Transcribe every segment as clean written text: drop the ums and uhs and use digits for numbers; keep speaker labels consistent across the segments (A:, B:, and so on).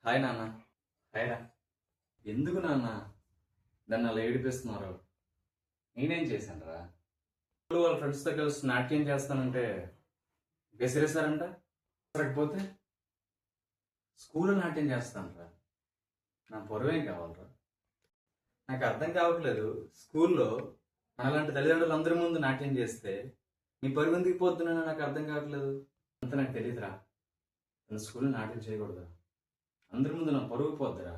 A: Hi నాన్న. Hi రా. ఎందుకు నాన్న దాన్ని అలా ఏడిపిస్తున్నారు? నేనేం చేశాను రా? వాళ్ళ ఫ్రెండ్స్తో కలిసి నాట్యం చేస్తానంటే విసిరేస్తారంట. సరిపోతే స్కూల్లో నాట్యం చేస్తాను రా. నా పొరవేం కావాలరా? నాకు అర్థం కావట్లేదు. స్కూల్లో అలాంటి తల్లిదండ్రులు అందరి ముందు నాట్యం చేస్తే నీ పరువు ఎందుకు పోతున్నా నాకు అర్థం కావట్లేదు. అంత నాకు తెలియదురా. నేను స్కూల్లో నాట్యం చేయకూడదు. అందరి ముందు నా పరువు పోద్దురా.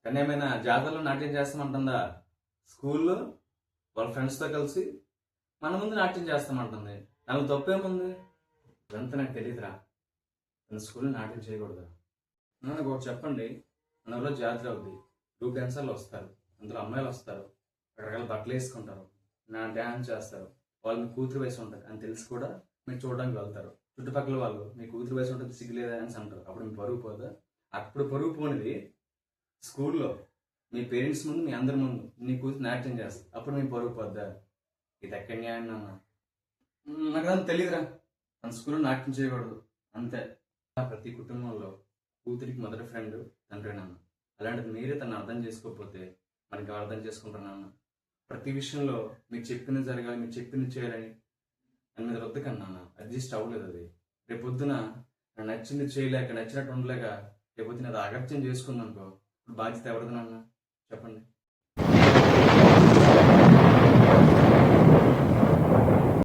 A: కానీ ఏమైనా జాతరలో నాట్యం చేస్తామంటుందా? స్కూల్లో వాళ్ళ ఫ్రెండ్స్తో కలిసి మన ముందు నాట్యం చేస్తామంటుంది. నాకు తప్పేముంది? ఇదంతా నాకు తెలియదురా. నేను స్కూల్లో నాట్యం చేయకూడదు. నాకు ఒకటి చెప్పండి. మన ఊళ్ళో జాతర అవుద్ది. గ్రూప్ డాన్సర్లు వస్తారు, అందులో అమ్మాయిలు వస్తారు, రకరకాల బట్టలు వేసుకుంటారు, డ్యాన్స్ చేస్తారు. వాళ్ళు మీ కూతురు వయసు ఉంటుంది అని తెలిసి కూడా మీరు చూడడానికి వెళ్తారు. చుట్టుపక్కల వాళ్ళు మీ కూతురు వయసు ఉంటుంది సిగ్గులేదా అని అంటారు. అప్పుడు మీ పరుగు పోదా? అప్పుడు పరుగు పోనిది స్కూల్లో మీ పేరెంట్స్ ముందు, మీ అందరి ముందు నీ కూతురు నాట్యం చేస్తారు. అప్పుడు మీ పరుగు పోద్దా? ఇది ఎక్కడ న్యాయం నాన్న? నాకు అదంతా తెలియదురా. మన స్కూల్లో నాట్యం చేయకూడదు అంతే. ప్రతి కుటుంబంలో కూతురికి మొదటి ఫ్రెండ్ తండ్రి నాన్న. అలాంటిది మీరే తను అర్థం చేసుకోకపోతే మనకి అర్థం చేసుకుంటారు నాన్న. ప్రతి విషయంలో మీరు చెప్పింది జరగాలి, మీరు చెప్పింది చేయాలని అని మీద రుద్దకన్నా నాన్న. అడ్జస్ట్ అవ్వలేదు అది. రేపొద్దున నచ్చింది చేయలేక, నచ్చినట్టు ఉండలేక రేపొద్దున అది అగత్యం చేసుకుందనుకో, బాధ్యత ఎవరిది నాన్న? చెప్పండి.